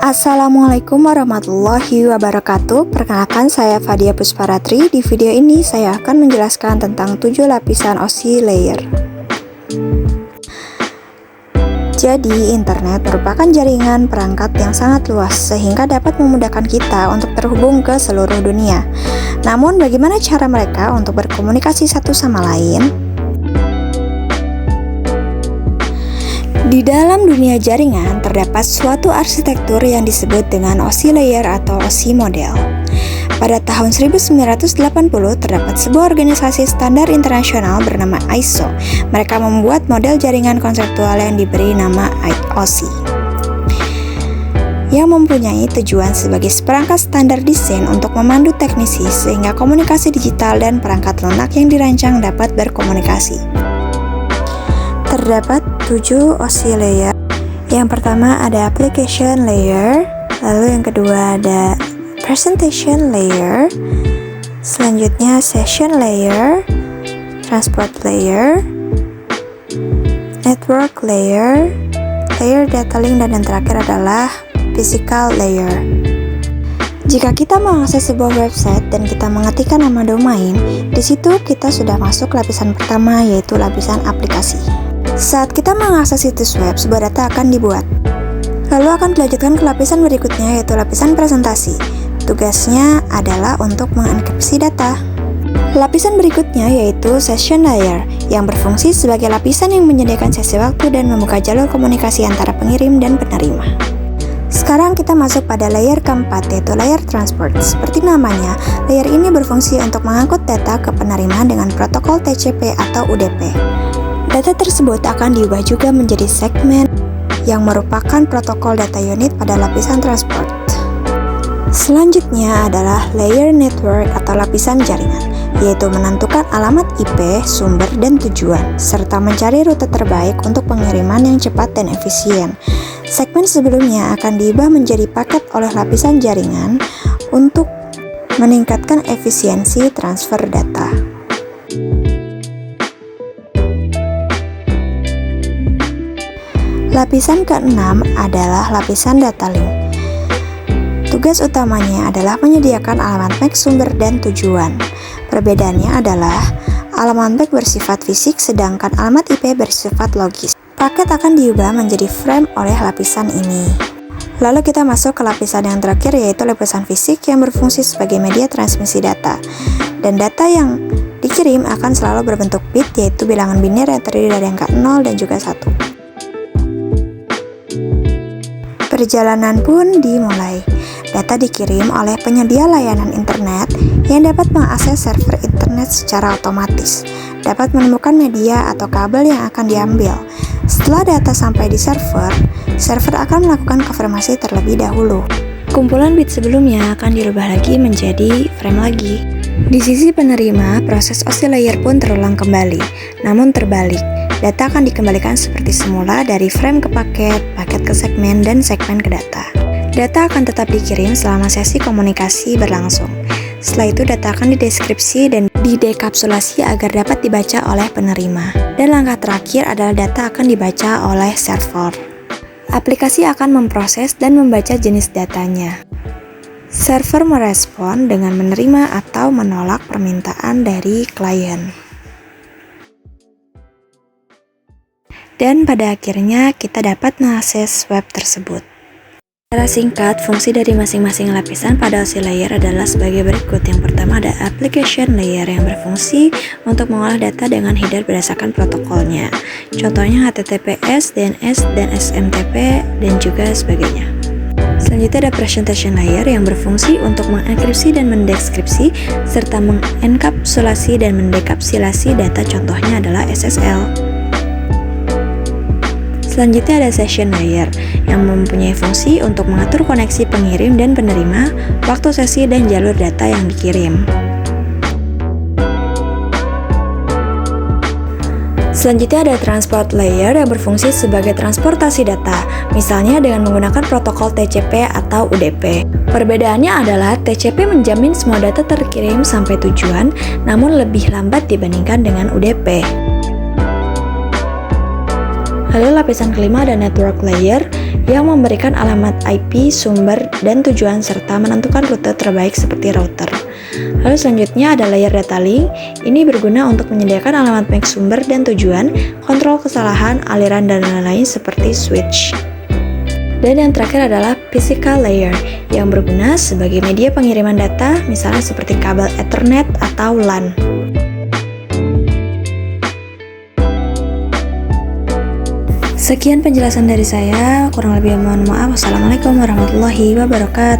Assalamualaikum warahmatullahi wabarakatuh. Perkenalkan, saya Fadia Pusparatri. Di video ini saya akan menjelaskan tentang 7 lapisan OSI layer. Jadi, internet merupakan jaringan perangkat yang sangat luas sehingga dapat memudahkan kita untuk terhubung ke seluruh dunia. Namun, bagaimana cara mereka untuk berkomunikasi satu sama lain? Di dalam dunia jaringan, terdapat suatu arsitektur yang disebut dengan OSI layer atau OSI model. Pada tahun 1980, terdapat sebuah organisasi standar internasional bernama ISO. Mereka membuat model jaringan konseptual yang diberi nama OSI, yang mempunyai tujuan sebagai seperangkat standar desain untuk memandu teknisi sehingga komunikasi digital dan perangkat lunak yang dirancang dapat berkomunikasi. Terdapat 7 OSI layer. Yang pertama ada application layer, lalu yang kedua ada presentation layer, selanjutnya session layer, transport layer, network layer, layer data link, dan yang terakhir adalah physical layer. Jika kita mengakses sebuah website dan kita mengetikkan nama domain, di situ kita sudah masuk lapisan pertama, yaitu lapisan aplikasi. Saat kita mengakses situs web, sebuah data akan dibuat. Lalu akan dilanjutkan ke lapisan berikutnya, yaitu lapisan presentasi. Tugasnya adalah untuk mengenkripsi data. Lapisan berikutnya yaitu session layer, yang berfungsi sebagai lapisan yang menyediakan sesi waktu dan membuka jalur komunikasi antara pengirim dan penerima. Sekarang kita masuk pada layer keempat, yaitu layer transport. Seperti namanya, layer ini berfungsi untuk mengangkut data ke penerima dengan protokol TCP atau UDP. Data tersebut akan diubah juga menjadi segmen yang merupakan protokol data unit pada lapisan transport. Selanjutnya adalah layer network atau lapisan jaringan, yaitu menentukan alamat IP, sumber, dan tujuan, serta mencari rute terbaik untuk pengiriman yang cepat dan efisien. Segmen sebelumnya akan diubah menjadi paket oleh lapisan jaringan untuk meningkatkan efisiensi transfer data. Lapisan keenam adalah lapisan data link. Tugas utamanya adalah menyediakan alamat MAC sumber dan tujuan. Perbedaannya adalah alamat MAC bersifat fisik sedangkan alamat IP bersifat logis. Paket akan diubah menjadi frame oleh lapisan ini. Lalu kita masuk ke lapisan yang terakhir, yaitu lapisan fisik yang berfungsi sebagai media transmisi data. Dan data yang dikirim akan selalu berbentuk bit, yaitu bilangan biner yang terdiri dari angka 0 dan juga 1. Perjalanan pun dimulai. Data dikirim oleh penyedia layanan internet yang dapat mengakses server internet secara otomatis, dapat menemukan media atau kabel yang akan diambil. Setelah data sampai di server akan melakukan konfirmasi terlebih dahulu. Kumpulan bit sebelumnya akan dirubah lagi menjadi frame lagi. Di sisi penerima, proses OSI layer pun terulang kembali, namun terbalik. Data akan dikembalikan seperti semula dari frame ke paket, paket ke segmen, dan segmen ke data. Data akan tetap dikirim selama sesi komunikasi berlangsung. Setelah itu data akan dideskripsi dan didekapsulasi agar dapat dibaca oleh penerima. Dan langkah terakhir adalah data akan dibaca oleh server. Aplikasi akan memproses dan membaca jenis datanya. Server merespon dengan menerima atau menolak permintaan dari klien. Dan pada akhirnya kita dapat mengakses web tersebut. Secara singkat, fungsi dari masing-masing lapisan pada OSI layer adalah sebagai berikut. Yang pertama ada application layer yang berfungsi untuk mengolah data dengan header berdasarkan protokolnya. Contohnya HTTPS, DNS, dan SMTP, dan juga sebagainya. Selanjutnya ada presentation layer yang berfungsi untuk mengenkripsi dan mendeskripsi serta mengenkapsulasi dan mendekapsulasi data, contohnya adalah SSL. Selanjutnya ada session layer yang mempunyai fungsi untuk mengatur koneksi pengirim dan penerima, waktu sesi, dan jalur data yang dikirim. Selanjutnya ada transport layer yang berfungsi sebagai transportasi data, misalnya dengan menggunakan protokol TCP atau UDP. Perbedaannya adalah TCP menjamin semua data terkirim sampai tujuan, namun lebih lambat dibandingkan dengan UDP. Lalu lapisan kelima ada network layer yang memberikan alamat IP, sumber, dan tujuan serta menentukan rute terbaik seperti router. Lalu selanjutnya ada layer data link. Ini berguna untuk menyediakan alamat MAC sumber dan tujuan, kontrol kesalahan, aliran, dan lain-lain seperti switch. Dan yang terakhir adalah physical layer yang berguna sebagai media pengiriman data, misalnya seperti kabel Ethernet atau LAN. Sekian penjelasan dari saya, kurang lebih mohon maaf. Wassalamualaikum warahmatullahi wabarakatuh.